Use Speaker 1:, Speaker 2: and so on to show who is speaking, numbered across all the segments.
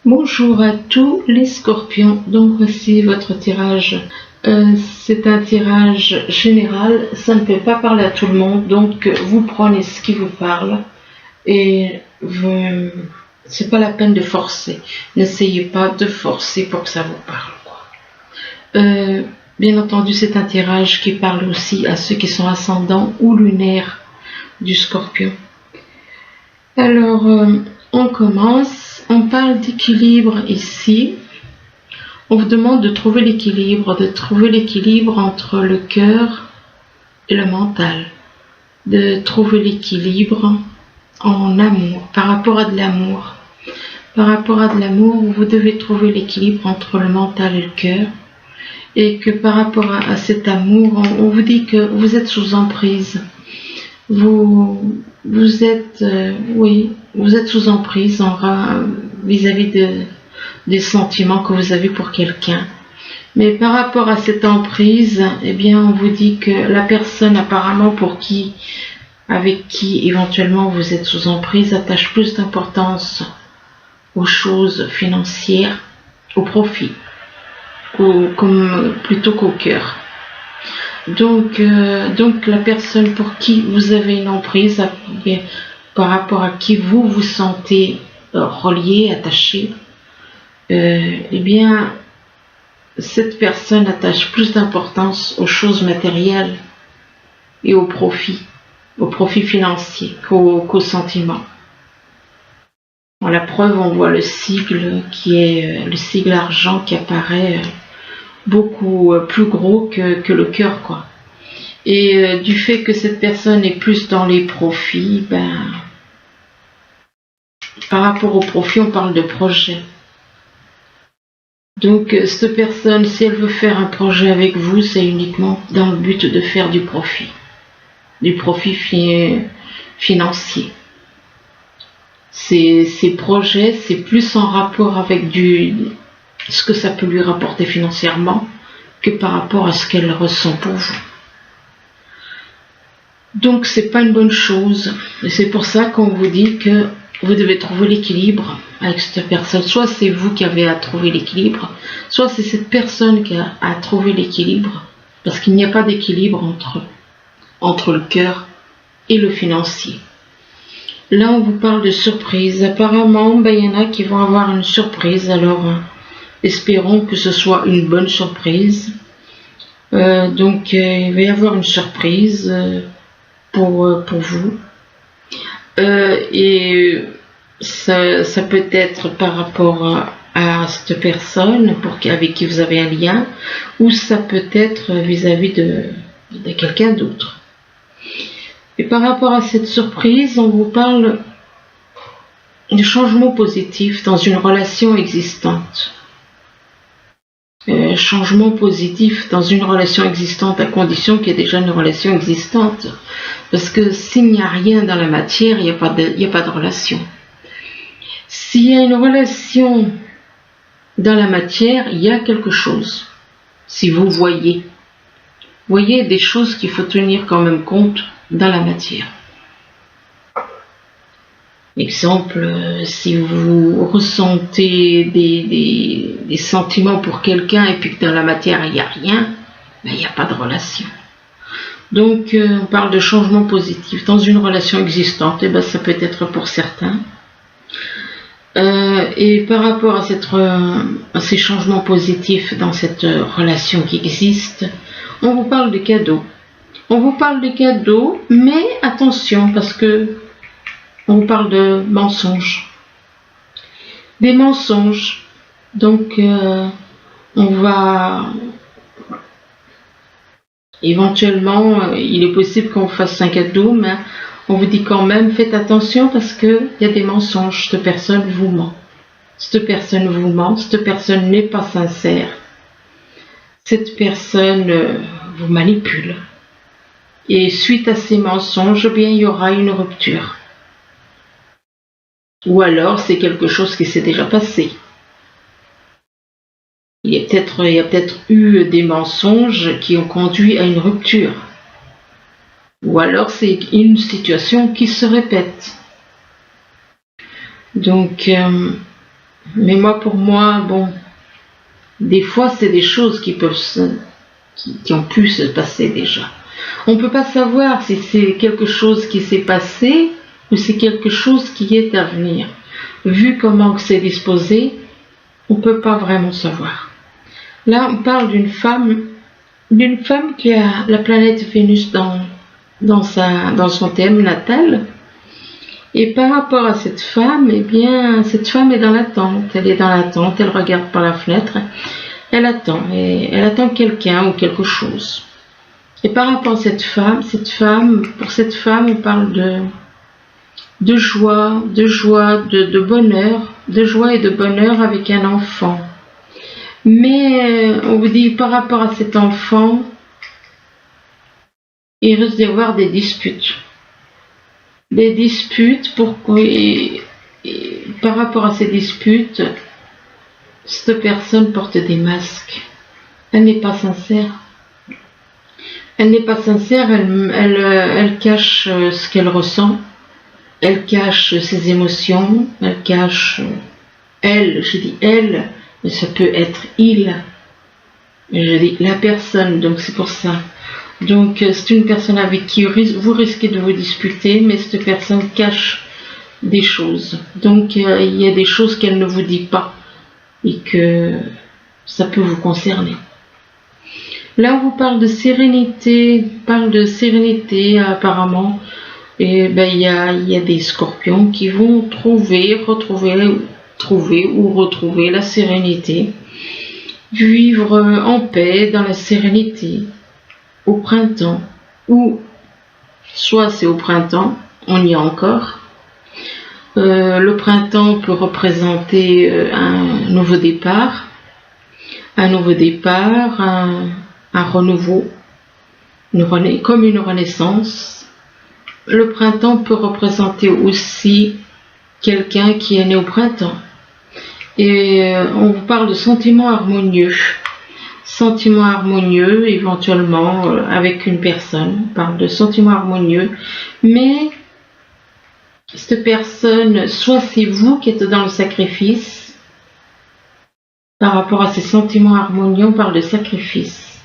Speaker 1: Bonjour à tous les scorpions, donc voici votre tirage. C'est un tirage général, ça ne peut pas parler à tout le monde, donc vous prenez ce qui vous parle et c'est pas la peine de forcer. N'essayez pas de forcer pour que ça vous parle, quoi. Bien entendu, c'est un tirage qui parle aussi à ceux qui sont ascendants ou lunaires du scorpion. Alors, on commence. On parle d'équilibre ici. On vous demande de trouver l'équilibre entre le cœur et le mental, de trouver l'équilibre en amour, par rapport à de l'amour. Par rapport à de l'amour, vous devez trouver l'équilibre entre le mental et le cœur, et que par rapport à cet amour, on vous dit que vous êtes sous emprise. Vous êtes sous emprise vis-à-vis des sentiments que vous avez pour quelqu'un. Mais par rapport à cette emprise, eh bien, on vous dit que la personne apparemment avec qui éventuellement vous êtes sous emprise attache plus d'importance aux choses financières, au profit, plutôt qu'au cœur. Donc la personne pour qui vous avez une emprise, par rapport à qui vous vous sentez relié, attaché, eh bien, cette personne attache plus d'importance aux choses matérielles et au profit financier qu'aux sentiments. Dans la preuve, on voit le sigle qui est le sigle argent qui apparaît beaucoup plus gros que le cœur, quoi. Et du fait que cette personne est plus dans les profits, par rapport au profit, on parle de projet. Donc cette personne, si elle veut faire un projet avec vous, c'est uniquement dans le but de faire du profit financier. Ces projets, c'est plus en rapport avec ce que ça peut lui rapporter financièrement que par rapport à ce qu'elle ressent pour vous. Donc c'est pas une bonne chose, et c'est pour ça qu'on vous dit que vous devez trouver l'équilibre avec cette personne. Soit c'est vous qui avez à trouver l'équilibre, soit c'est cette personne qui a à trouver l'équilibre, parce qu'il n'y a pas d'équilibre entre le cœur et le financier. Là, on vous parle de surprise. Apparemment, il y en a qui vont avoir une surprise, alors espérons que ce soit une bonne surprise. Donc, il va y avoir une surprise pour vous. Et ça peut être par rapport à cette personne avec qui vous avez un lien, ou ça peut être vis-à-vis de quelqu'un d'autre. Et par rapport à cette surprise, on vous parle de changement positif dans une relation existante. Changement positif dans une relation existante à condition qu'il y ait déjà une relation existante. Parce que s'il n'y a rien dans la matière, il n'y a pas de relation. S'il y a une relation dans la matière, il y a quelque chose. Si vous voyez des choses qu'il faut tenir quand même compte dans la matière. Exemple, si vous ressentez des sentiments pour quelqu'un et puis que dans la matière il n'y a rien, il n'y a pas de relation. Donc on parle de changement positif dans une relation existante, et ça peut être pour certains. Et par rapport à ces changements positifs dans cette relation qui existe, on vous parle de cadeaux. On vous parle de cadeaux, mais attention, parce que on vous parle de mensonges. Des mensonges. Donc, on va... Éventuellement, il est possible qu'on fasse un cadeau, mais on vous dit quand même, faites attention parce qu'il y a des mensonges. Cette personne vous ment. Cette personne n'est pas sincère. Cette personne vous manipule. Et suite à ces mensonges, il y aura une rupture. Ou alors, c'est quelque chose qui s'est déjà passé. Il y a peut-être eu des mensonges qui ont conduit à une rupture. Ou alors, c'est une situation qui se répète. Donc, Mais moi, pour moi, bon, des fois, c'est des choses qui ont pu se passer déjà. On ne peut pas savoir si c'est quelque chose qui s'est passé ou c'est quelque chose qui est à venir. Vu comment c'est disposé, on ne peut pas vraiment savoir. Là, on parle d'une femme qui a la planète Vénus dans son thème natal. Et par rapport à cette femme, eh bien, cette femme est dans l'attente. Elle est dans l'attente, elle regarde par la fenêtre, elle attend quelqu'un ou quelque chose. Et par rapport à cette femme, pour cette femme, on parle de joie, de bonheur, de joie et de bonheur avec un enfant. Mais on vous dit, par rapport à cet enfant, il risque d'y avoir des disputes. Des disputes, pourquoi par rapport à ces disputes, cette personne porte des masques. Elle n'est pas sincère. Elle n'est pas sincère, elle cache ce qu'elle ressent. Elle cache ses émotions, elle cache je dis elle, mais ça peut être il. Je dis la personne, donc c'est pour ça. Donc c'est une personne avec qui vous risquez de vous disputer, mais cette personne cache des choses. Donc il y a des choses qu'elle ne vous dit pas et que ça peut vous concerner. Là on vous parle de sérénité, apparemment. Et ben il y a des scorpions qui vont retrouver la sérénité, vivre en paix dans la sérénité au printemps, ou soit c'est au printemps, on y est encore. Le printemps peut représenter un nouveau départ, un renouveau, comme une renaissance. Le printemps peut représenter aussi quelqu'un qui est né au printemps. Et on vous parle de sentiments harmonieux. Sentiments harmonieux, éventuellement, avec une personne. On parle de sentiments harmonieux. Mais cette personne, soit c'est vous qui êtes dans le sacrifice. Par rapport à ces sentiments harmonieux, on parle de sacrifice.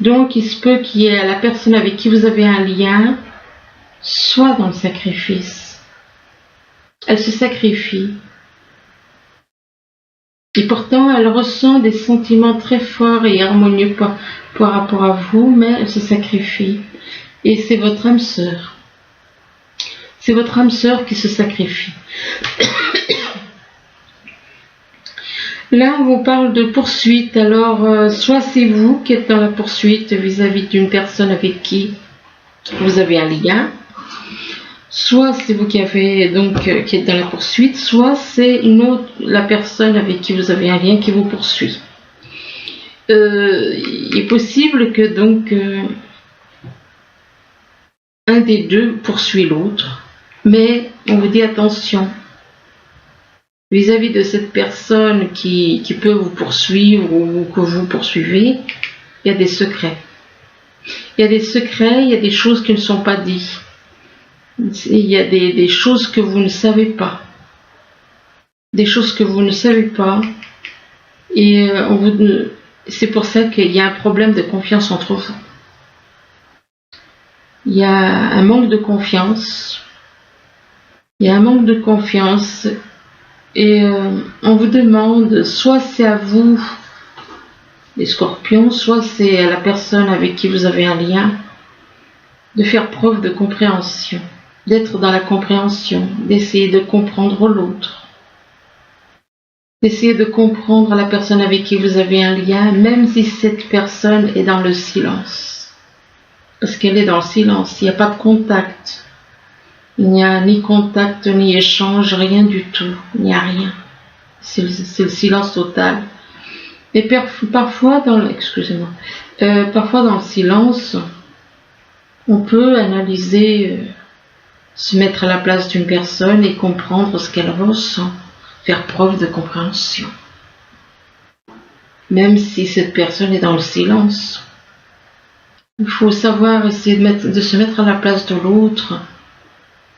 Speaker 1: Donc, il se peut qu'il y ait la personne avec qui vous avez un lien, soit dans le sacrifice. Elle se sacrifie. Et pourtant, elle ressent des sentiments très forts et harmonieux par rapport à vous, mais elle se sacrifie. Et c'est votre âme sœur. C'est votre âme sœur qui se sacrifie. Là, on vous parle de poursuite. Alors, soit c'est vous qui êtes dans la poursuite vis-à-vis d'une personne avec qui vous avez un lien, soit c'est vous qui êtes dans la poursuite, soit c'est la personne avec qui vous avez un lien qui vous poursuit. Il est possible que un des deux poursuit l'autre, mais on vous dit attention vis-à-vis de cette personne qui peut vous poursuivre ou que vous poursuivez. Il y a des secrets. Il y a des secrets, il y a des choses qui ne sont pas dites. Il y a des choses que vous ne savez pas. Des choses que vous ne savez pas. Et c'est pour ça qu'il y a un problème de confiance entre vous. Il y a un manque de confiance. Et on vous demande, soit c'est à vous, les scorpions, soit c'est à la personne avec qui vous avez un lien, de faire preuve de compréhension, d'être dans la compréhension, d'essayer de comprendre l'autre, d'essayer de comprendre la personne avec qui vous avez un lien, même si cette personne est dans le silence. Parce qu'elle est dans le silence, il n'y a pas de contact. Il n'y a ni contact, ni échange, rien du tout. Il n'y a rien. C'est le silence total. Et parfois dans le silence, on peut analyser, se mettre à la place d'une personne et comprendre ce qu'elle ressent, faire preuve de compréhension. Même si cette personne est dans le silence, il faut savoir essayer de se mettre à la place de l'autre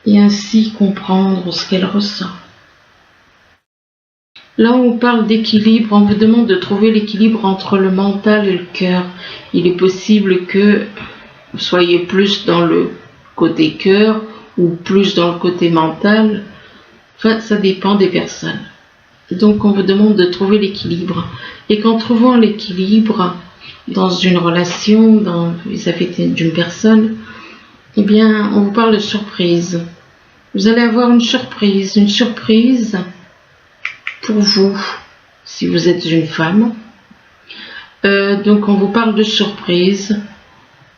Speaker 1: et ainsi comprendre ce qu'elle ressent. Là, on parle d'équilibre, on vous demande de trouver l'équilibre entre le mental et le cœur. Il est possible que vous soyez plus dans le côté cœur ou plus dans le côté mental. Enfin, ça dépend des personnes. Donc, on vous demande de trouver l'équilibre. Et qu'en trouvant l'équilibre dans une relation, vis-à-vis d'une personne, eh bien, on vous parle de surprise. Vous allez avoir une surprise pour vous, si vous êtes une femme. Donc, on vous parle de surprise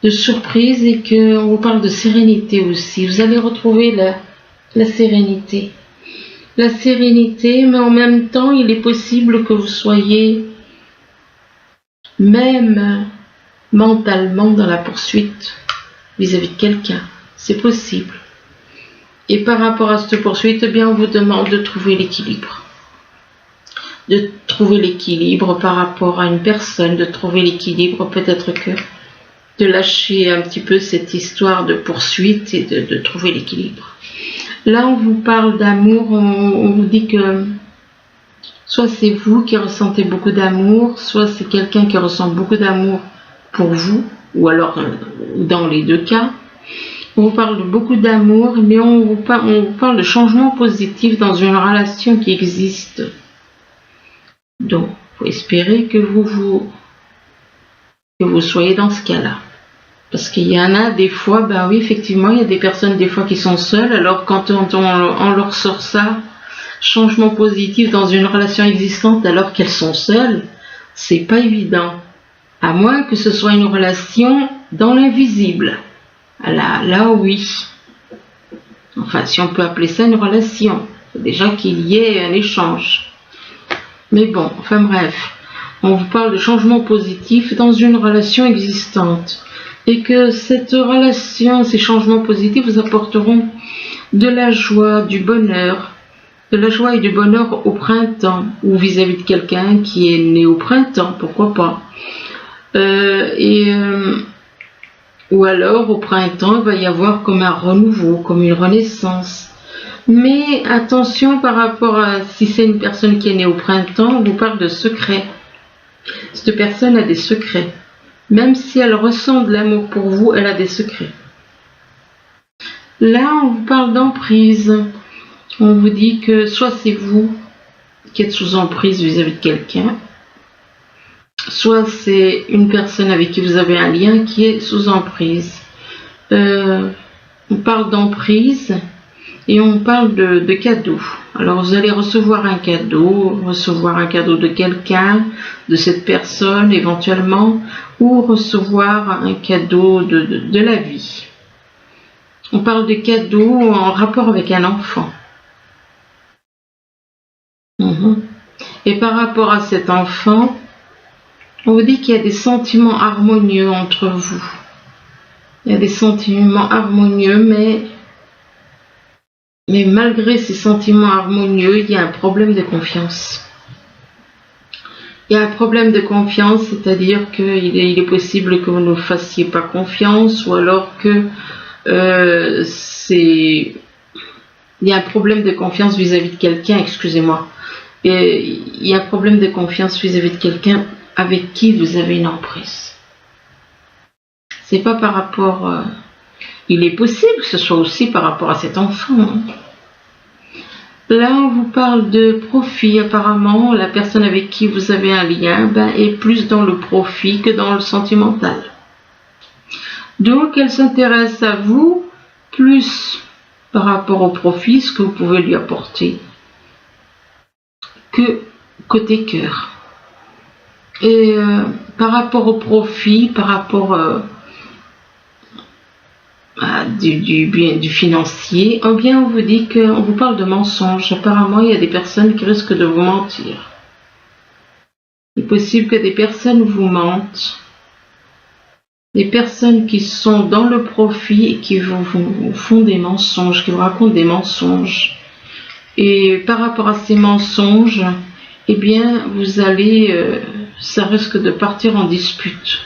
Speaker 1: et qu'on vous parle de sérénité aussi. Vous allez retrouver la sérénité. La sérénité, mais en même temps, il est possible que vous soyez même mentalement dans la poursuite vis-à-vis de quelqu'un. C'est possible. Et par rapport à cette poursuite, eh bien, on vous demande de trouver l'équilibre. De trouver l'équilibre par rapport à une personne, de trouver l'équilibre, peut-être que de lâcher un petit peu cette histoire de poursuite et de trouver l'équilibre. Là, on vous parle d'amour, on vous dit que soit c'est vous qui ressentez beaucoup d'amour, soit c'est quelqu'un qui ressent beaucoup d'amour pour vous, ou alors dans les deux cas. On vous parle de beaucoup d'amour, mais on vous parle de changement positif dans une relation qui existe. Donc, il faut espérer que vous soyez dans ce cas-là. Parce qu'il y en a des fois, ben oui, effectivement, il y a des personnes des fois qui sont seules, alors quand on leur sort ça, changement positif dans une relation existante alors qu'elles sont seules, c'est pas évident. À moins que ce soit une relation dans l'invisible. Là oui. Enfin, si on peut appeler ça une relation. Il faut déjà qu'il y ait un échange. Mais bon, enfin bref. On vous parle de changement positif dans une relation existante. Et que cette relation, ces changements positifs vous apporteront de la joie, du bonheur, de la joie et du bonheur au printemps, ou vis-à-vis de quelqu'un qui est né au printemps, pourquoi pas. Ou alors au printemps, il va y avoir comme un renouveau, comme une renaissance. Mais attention par rapport à si c'est une personne qui est née au printemps, on vous parle de secrets. Cette personne a des secrets. Même si elle ressent de l'amour pour vous, elle a des secrets. Là, on vous parle d'emprise. On vous dit que soit c'est vous qui êtes sous emprise vis-à-vis de quelqu'un, soit c'est une personne avec qui vous avez un lien qui est sous emprise. On parle d'emprise et on parle de cadeaux. Alors vous allez recevoir un cadeau de quelqu'un, de cette personne éventuellement, ou recevoir un cadeau de la vie. On parle de cadeaux en rapport avec un enfant. Et par rapport à cet enfant, on vous dit qu'il y a des sentiments harmonieux entre vous. Il y a des sentiments harmonieux, mais malgré ces sentiments harmonieux, il y a un problème de confiance. Il y a un problème de confiance, c'est-à-dire qu'il est possible que vous ne fassiez pas confiance, ou alors que il y a un problème de confiance vis-à-vis de quelqu'un, excusez-moi. Et il y a un problème de confiance vis-à-vis de quelqu'un avec qui vous avez une emprise. C'est pas par rapport... il est possible que ce soit aussi par rapport à cet enfant. Là, on vous parle de profit. Apparemment, la personne avec qui vous avez un lien est plus dans le profit que dans le sentimental. Donc, elle s'intéresse à vous plus par rapport au profit, ce que vous pouvez lui apporter, que côté cœur. Et par rapport au profit, par rapport du financier, on vous dit qu'on vous parle de mensonges. Apparemment, il y a des personnes qui risquent de vous mentir. Il est possible que des personnes vous mentent. Des personnes qui sont dans le profit et qui vous font des mensonges, qui vous racontent des mensonges. Et par rapport à ces mensonges, eh bien, vous allez... ça risque de partir en dispute.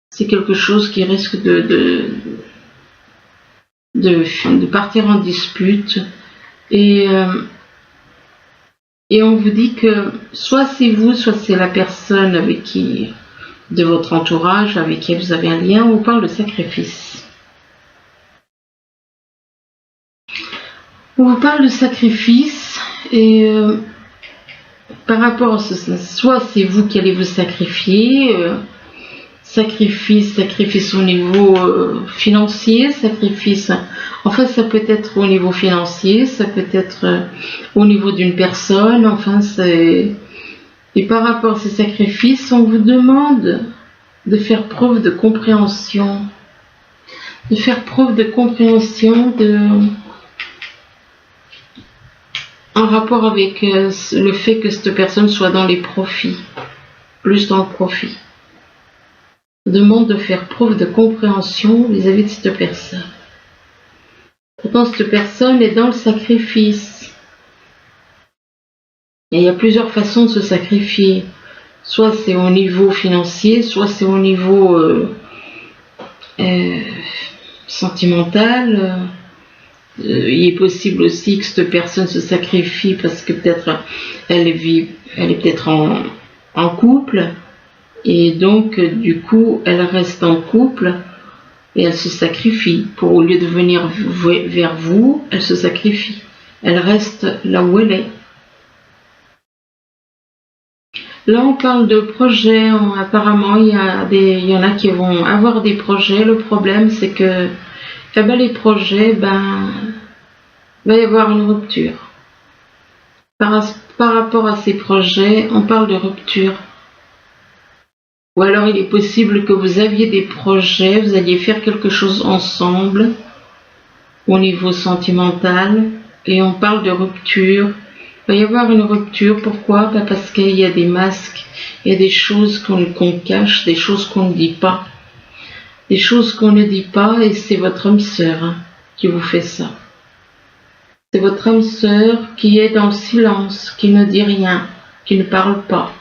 Speaker 1: C'est quelque chose qui risque de partir en dispute. Et Et on vous dit que soit c'est vous, soit c'est la personne avec qui, de votre entourage, avec qui vous avez un lien. On vous parle de sacrifice. On vous parle de sacrifice et par rapport à ce, soit c'est vous qui allez vous sacrifier, sacrifice au niveau financier, sacrifice, enfin ça peut être au niveau financier, ça peut être au niveau d'une personne, enfin c'est... Et par rapport à ces sacrifices, on vous demande de faire preuve de compréhension, en rapport avec le fait que cette personne soit dans les profits, plus dans le profit. Demande de faire preuve de compréhension vis-à-vis de cette personne. Pourtant, cette personne est dans le sacrifice. Et il y a plusieurs façons de se sacrifier. Soit c'est au niveau financier, soit c'est au niveau sentimental. Il est possible aussi que cette personne se sacrifie parce que peut-être elle est peut-être en couple. Et donc, du coup, elle reste en couple et elle se sacrifie. Au lieu de venir vers vous, elle se sacrifie. Elle reste là où elle est. Là, on parle de projets. Apparemment, il y en a qui vont avoir des projets. Le problème, c'est que les projets, il va y avoir une rupture. Par rapport à ces projets, on parle de rupture. Ou alors il est possible que vous aviez des projets, vous alliez faire quelque chose ensemble au niveau sentimental et on parle de rupture. Il va y avoir une rupture, pourquoi? Parce qu'il y a des masques, il y a des choses qu'on cache, des choses qu'on ne dit pas. Des choses qu'on ne dit pas et c'est votre âme sœur qui vous fait ça. C'est votre âme sœur qui est dans le silence, qui ne dit rien, qui ne parle pas.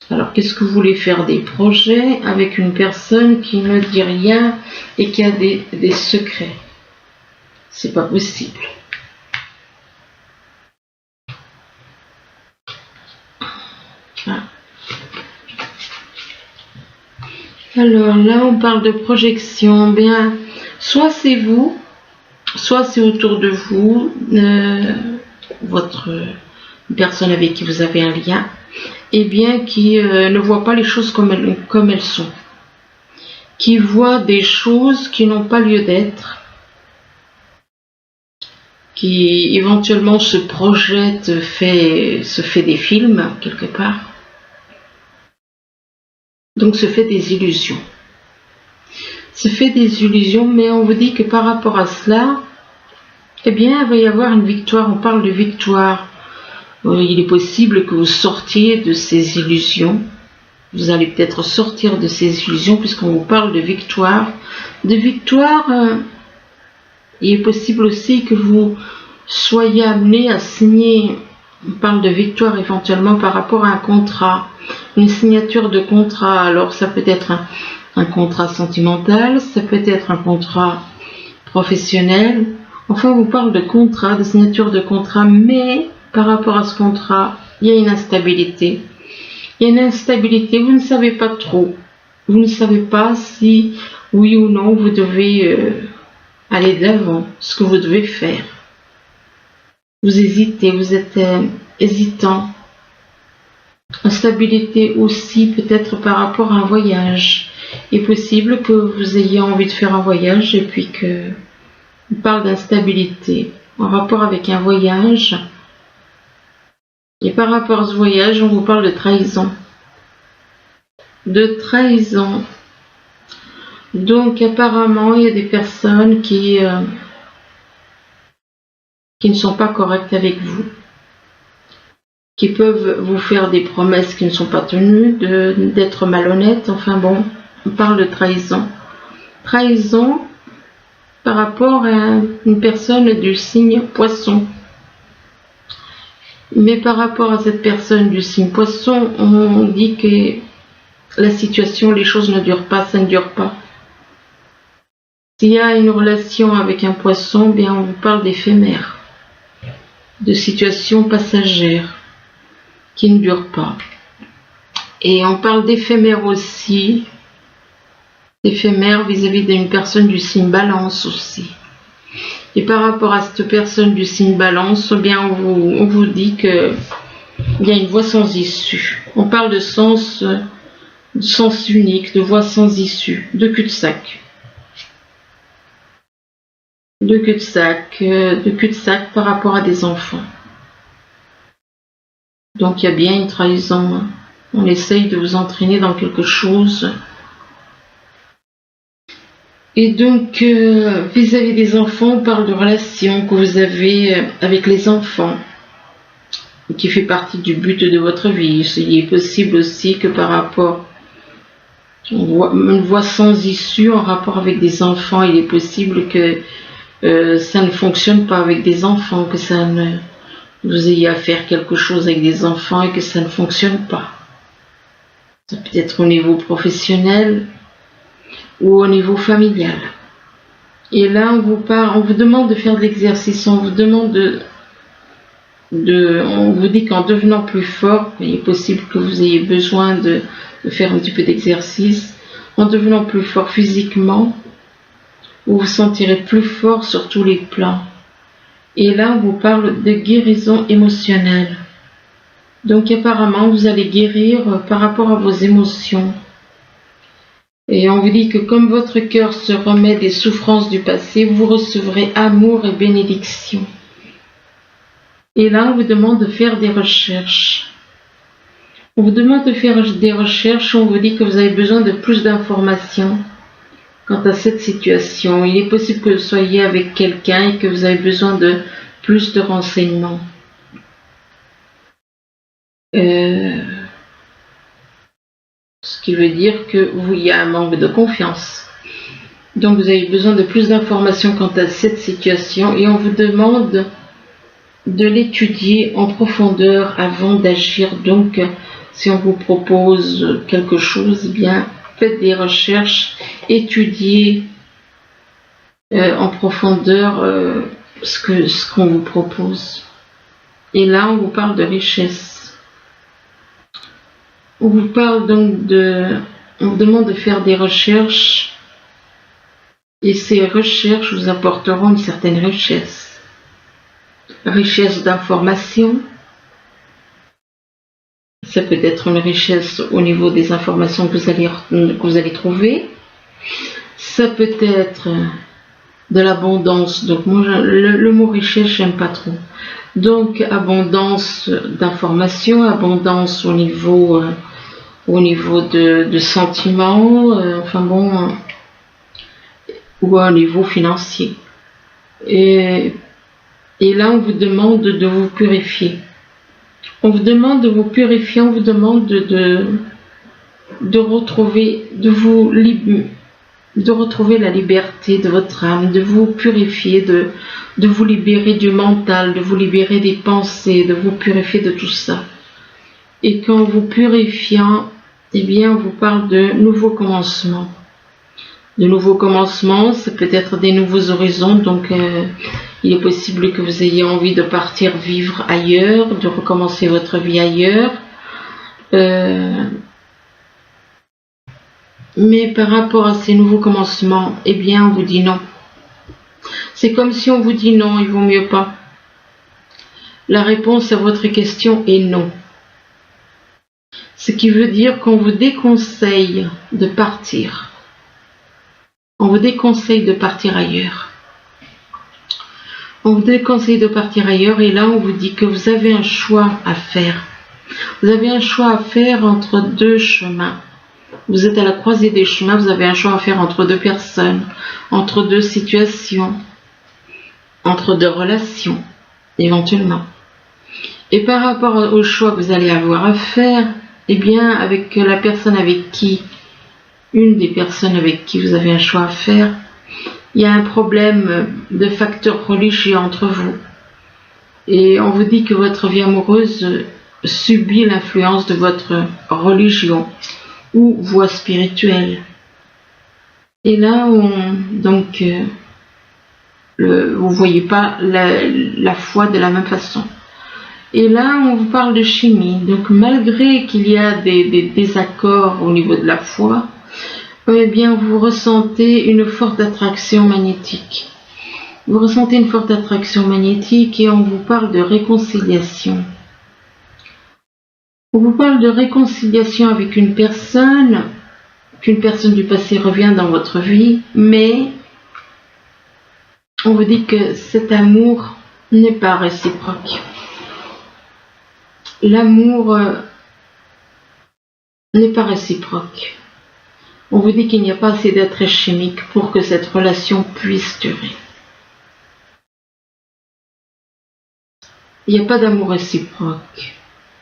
Speaker 1: Alors, qu'est-ce que vous voulez faire des projets avec une personne qui ne dit rien et qui a des secrets? C'est pas possible. Ah. Alors là, on parle de projection. Bien, soit c'est vous, soit c'est autour de vous, votre personne avec qui vous avez un lien. Et bien qui ne voit pas les choses comme elles sont, qui voit des choses qui n'ont pas lieu d'être, qui éventuellement se projette, se fait des films quelque part, donc se fait des illusions. Se fait des illusions, mais on vous dit que par rapport à cela, eh bien il va y avoir une victoire, on parle de victoire. Il est possible que vous sortiez de ces illusions. Vous allez peut-être sortir de ces illusions puisqu'on vous parle de victoire. De victoire, il est possible aussi que vous soyez amené à signer, on parle de victoire éventuellement par rapport à un contrat, une signature de contrat. Alors ça peut être un contrat sentimental, ça peut être un contrat professionnel. Enfin, on vous parle de contrat, de signature de contrat, mais par rapport à ce contrat, il y a une instabilité. Il y a une instabilité, vous ne savez pas trop. Vous ne savez pas si, oui ou non, vous devez aller de l'avant, ce que vous devez faire. Vous hésitez, vous êtes hésitant. Instabilité aussi peut-être par rapport à un voyage. Il est possible que vous ayez envie de faire un voyage et puis que on parle d'instabilité en rapport avec un voyage. Et par rapport à ce voyage, on vous parle de trahison. De trahison. Donc apparemment, il y a des personnes qui ne sont pas correctes avec vous, qui peuvent vous faire des promesses qui ne sont pas tenues, d'être malhonnêtes. Enfin bon, on parle de trahison. Trahison par rapport à une personne du signe Poisson. Mais par rapport à cette personne du signe Poisson, on dit que la situation, les choses ne durent pas, ça ne dure pas. S'il y a une relation avec un poisson, bien on vous parle d'éphémère. de situations passagères qui ne durent pas. Et on parle d'éphémère aussi, éphémère vis-à-vis d'une personne du signe Balance aussi. Et par rapport à cette personne du signe Balance, eh bien on vous dit qu'il y a une voie sans issue. On parle de sens unique, de voie sans issue, de cul-de-sac. De cul-de-sac par rapport à des enfants. Donc il y a bien une trahison. On essaye de vous entraîner dans quelque chose. Et donc, vis-à-vis des enfants, on parle de relations que vous avez avec les enfants, qui fait partie du but de votre vie. Il est possible aussi que par rapport à une voie sans issue en rapport avec des enfants, il est possible que ça ne fonctionne pas avec des enfants, que vous ayez à faire quelque chose avec des enfants et que ça ne fonctionne pas. Ça peut être au niveau professionnel ou au niveau familial. Et là, on vous demande de faire de l'exercice, on vous demande on vous dit qu'en devenant plus fort, il est possible que vous ayez besoin de faire un petit peu d'exercice, en devenant plus fort physiquement, vous vous sentirez plus fort sur tous les plans. Et là, on vous parle de guérison émotionnelle. Donc apparemment, vous allez guérir par rapport à vos émotions. Et on vous dit que comme votre cœur se remet des souffrances du passé, vous recevrez amour et bénédiction. Et là, on vous demande de faire des recherches. On vous demande de faire des recherches, on vous dit que vous avez besoin de plus d'informations quant à cette situation. Il est possible que vous soyez avec quelqu'un et que vous avez besoin de plus de renseignements. Ce qui veut dire qu'il y a un manque de confiance. Donc vous avez besoin de plus d'informations quant à cette situation et on vous demande de l'étudier en profondeur avant d'agir. Donc si on vous propose quelque chose, eh bien faites des recherches, étudiez en profondeur ce qu'on vous propose. Et là on vous parle de richesse. On vous parle donc on vous demande de faire des recherches et ces recherches vous apporteront une certaine richesse. Richesse d'informations. Ça peut être une richesse au niveau des informations que vous allez trouver. Ça peut être de l'abondance. Donc moi, le mot richesse, j'aime pas trop. Donc abondance d'informations, abondance au niveau de sentiments, ou au niveau financier. Et là, on vous demande de vous purifier. On vous demande de vous purifier, on vous demande de retrouver la liberté de votre âme, de vous purifier, de vous libérer du mental, de vous libérer des pensées, de vous purifier de tout ça. Et qu'en vous purifiant, eh bien, on vous parle de nouveaux commencements. De nouveaux commencements, ça peut être des nouveaux horizons, donc il est possible que vous ayez envie de partir vivre ailleurs, de recommencer votre vie ailleurs. Mais par rapport à ces nouveaux commencements, eh bien, on vous dit non. C'est comme si on vous dit non, il vaut mieux pas. La réponse à votre question est non. Ce qui veut dire qu'on vous déconseille de partir. On vous déconseille de partir ailleurs. On vous déconseille de partir ailleurs et là on vous dit que vous avez un choix à faire. Vous avez un choix à faire entre deux chemins. Vous êtes à la croisée des chemins, vous avez un choix à faire entre deux personnes, entre deux situations, entre deux relations, éventuellement. Et par rapport au choix que vous allez avoir à faire, eh bien, avec la personne avec qui, une des personnes avec qui vous avez un choix à faire, il y a un problème de facteur religieux entre vous. Et on vous dit que votre vie amoureuse subit l'influence de votre religion ou voie spirituelle. Et là, vous voyez pas la foi de la même façon. Et là, on vous parle de chimie. Donc, malgré qu'il y a des désaccords au niveau de la foi, eh bien, vous ressentez une forte attraction magnétique. Vous ressentez une forte attraction magnétique et on vous parle de réconciliation. On vous parle de réconciliation avec une personne, qu'une personne du passé revient dans votre vie, mais on vous dit que cet amour n'est pas réciproque. L'amour n'est pas réciproque. On vous dit qu'il n'y a pas assez d'être chimique pour que cette relation puisse durer. Il n'y a pas d'amour réciproque.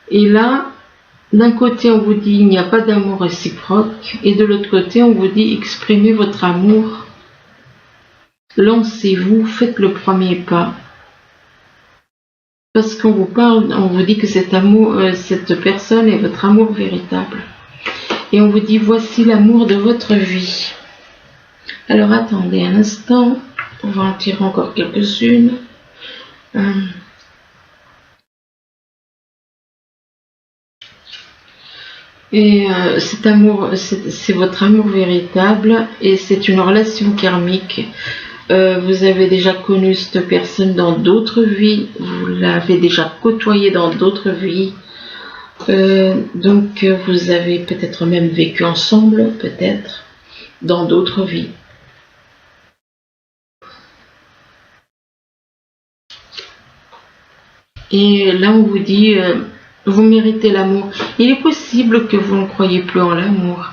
Speaker 1: Et là, d'un côté, on vous dit il n'y a pas d'amour réciproque, et de l'autre côté, on vous dit exprimez votre amour, lancez-vous, faites le premier pas. Parce qu'on vous parle, on vous dit que cet amour, cette personne est votre amour véritable. Et on vous dit voici l'amour de votre vie. Alors attendez un instant, on va en tirer encore quelques-unes. Et cet amour, c'est votre amour véritable et c'est une relation karmique. Vous avez déjà connu cette personne dans d'autres vies, vous l'avez déjà côtoyée dans d'autres vies. Donc vous avez peut-être même vécu ensemble, peut-être, dans d'autres vies. Et là on vous dit, vous méritez l'amour. Il est possible que vous ne croyez plus en l'amour.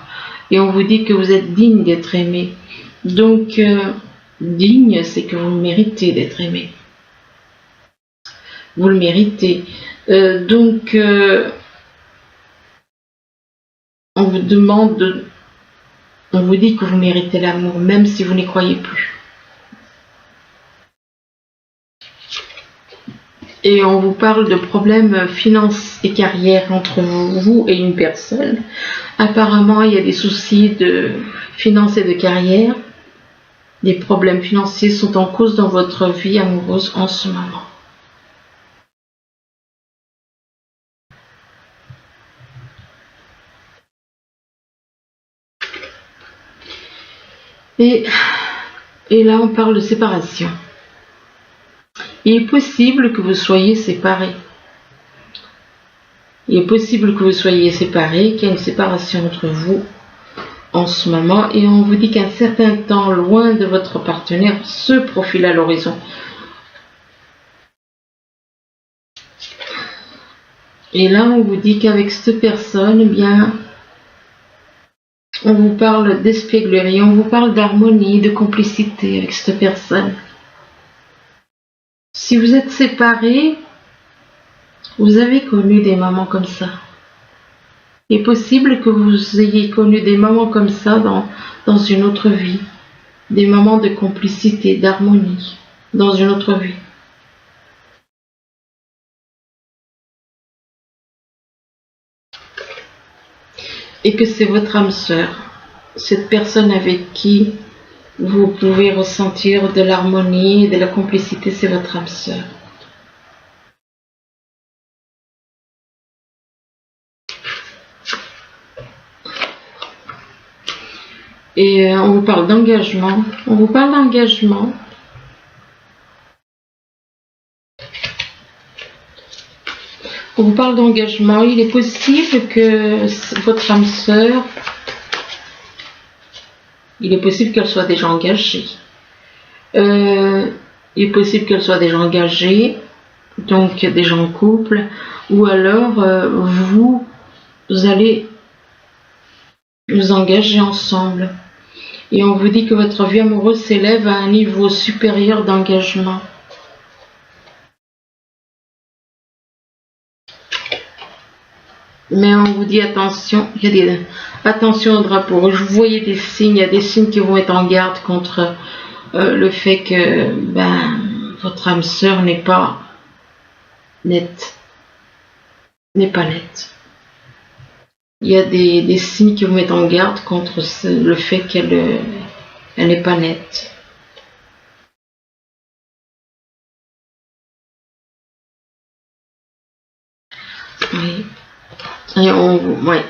Speaker 1: Et on vous dit que vous êtes digne d'être aimé. Donc, digne, c'est que vous méritez d'être aimé. Vous le méritez. Donc, on vous demande, on vous dit que vous méritez l'amour, même si vous n'y croyez plus. Et on vous parle de problèmes finances et carrière entre vous et une personne. Apparemment, il y a des soucis de finances et de carrière. Des problèmes financiers sont en cause dans votre vie amoureuse en ce moment. Et là, on parle de séparation. Il est possible que vous soyez séparés. Il est possible que vous soyez séparés, qu'il y ait une séparation entre vous en ce moment. Et on vous dit qu'un certain temps loin de votre partenaire se profile à l'horizon. Et là, on vous dit qu'avec cette personne, eh bien, on vous parle d'espièglerie, on vous parle d'harmonie, de complicité avec cette personne. Si vous êtes séparés, vous avez connu des moments comme ça. Il est possible que vous ayez connu des moments comme ça dans une autre vie. Des moments de complicité, d'harmonie, dans une autre vie. Et que c'est votre âme sœur, cette personne avec qui vous pouvez ressentir de l'harmonie et de la complicité, c'est votre âme sœur. Et on vous parle d'engagement. On vous parle d'engagement. On vous parle d'engagement. Il est possible que votre âme sœur, il est possible qu'elle soit déjà engagée. Il est possible qu'elle soit déjà engagée, donc déjà en couple, ou alors vous allez vous engager ensemble. Et on vous dit que votre vie amoureuse s'élève à un niveau supérieur d'engagement. Mais on vous dit attention, il y a attention au drapeau rouge. Vous voyez des signes, il y a des signes qui vont être en garde contre le fait que votre âme sœur n'est pas nette. N'est pas nette. Il y a des signes qui vous mettent en garde contre le fait qu'elle n'est pas nette. Oui. Et ouais.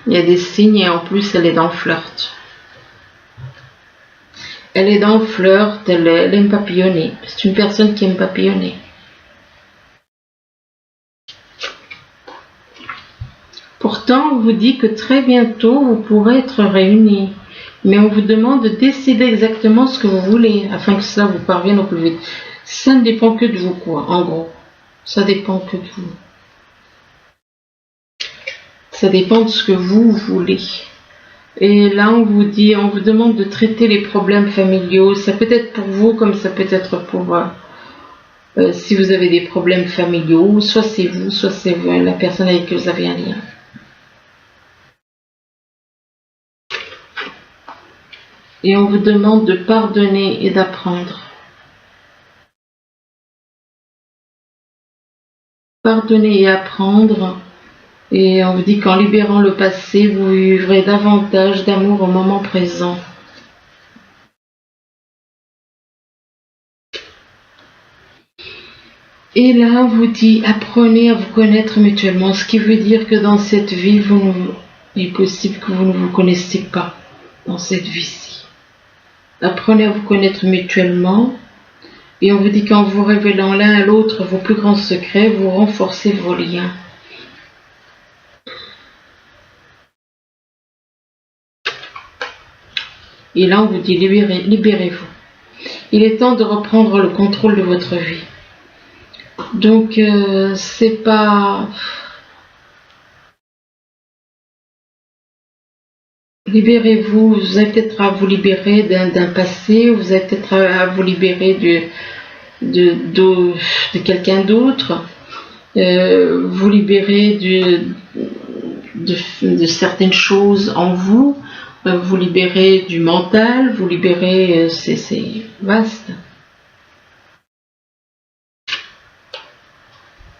Speaker 1: Il y a des signes et en plus elle est dans le flirt. Elle est dans le flirt, elle aime papillonner. C'est une personne qui aime papillonner. Pourtant, on vous dit que très bientôt, vous pourrez être réunis. Mais on vous demande de décider exactement ce que vous voulez, afin que cela vous parvienne au plus vite. Ça ne dépend que de vous, quoi, en gros. Ça dépend que de vous. Ça dépend de ce que vous voulez. Et là, on vous dit, on vous demande de traiter les problèmes familiaux. Ça peut être pour vous, comme ça peut être pour... si vous avez des problèmes familiaux, soit c'est vous, soit c'est la personne avec qui vous avez un lien. Et on vous demande de pardonner et d'apprendre. Pardonner et apprendre. Et on vous dit qu'en libérant le passé, vous vivrez davantage d'amour au moment présent. Et là, on vous dit, apprenez à vous connaître mutuellement, ce qui veut dire que dans cette vie, il est possible que vous ne vous connaissiez pas dans cette vie-ci. Apprenez à vous connaître mutuellement. Et on vous dit qu'en vous révélant l'un à l'autre vos plus grands secrets, vous renforcez vos liens. Et là, on vous dit, libérez-vous. Il est temps de reprendre le contrôle de votre vie. Donc, c'est pas... Libérez-vous, vous avez peut-être à vous libérer d'un passé, vous avez peut-être à vous libérer de quelqu'un d'autre, vous libérer de certaines choses en vous, vous libérer du mental, vous libérer, c'est vaste.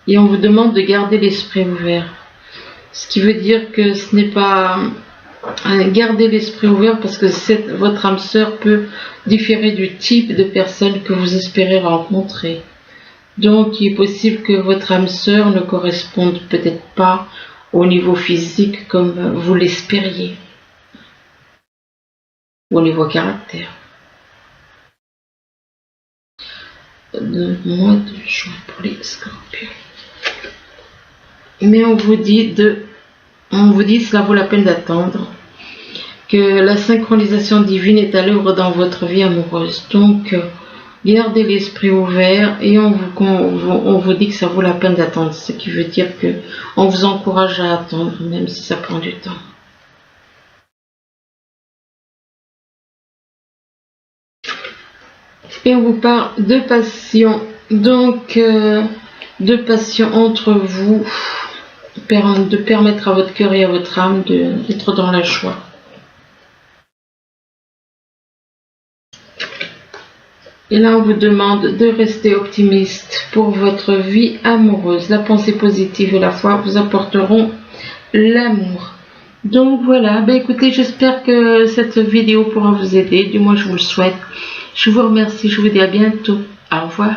Speaker 1: Et on vous demande de garder l'esprit ouvert. Ce qui veut dire que ce n'est pas... Gardez l'esprit ouvert parce que votre âme sœur peut différer du type de personne que vous espérez rencontrer. Donc il est possible que votre âme sœur ne corresponde peut-être pas au niveau physique comme vous l'espériez. Ou au niveau caractère. Le mois de juin pour les scorpions. Mais on vous dit cela vaut la peine d'attendre, que la synchronisation divine est à l'œuvre dans votre vie amoureuse. Donc, gardez l'esprit ouvert et on vous dit que ça vaut la peine d'attendre. Ce qui veut dire que on vous encourage à attendre, même si ça prend du temps. Et on vous parle de passion. Donc, de passion entre vous, de permettre à votre cœur et à votre âme d'être dans la joie. Et là, on vous demande de rester optimiste pour votre vie amoureuse. La pensée positive et la foi vous apporteront l'amour. Donc voilà, écoutez, j'espère que cette vidéo pourra vous aider. Du moins, je vous le souhaite. Je vous remercie, je vous dis à bientôt. Au revoir.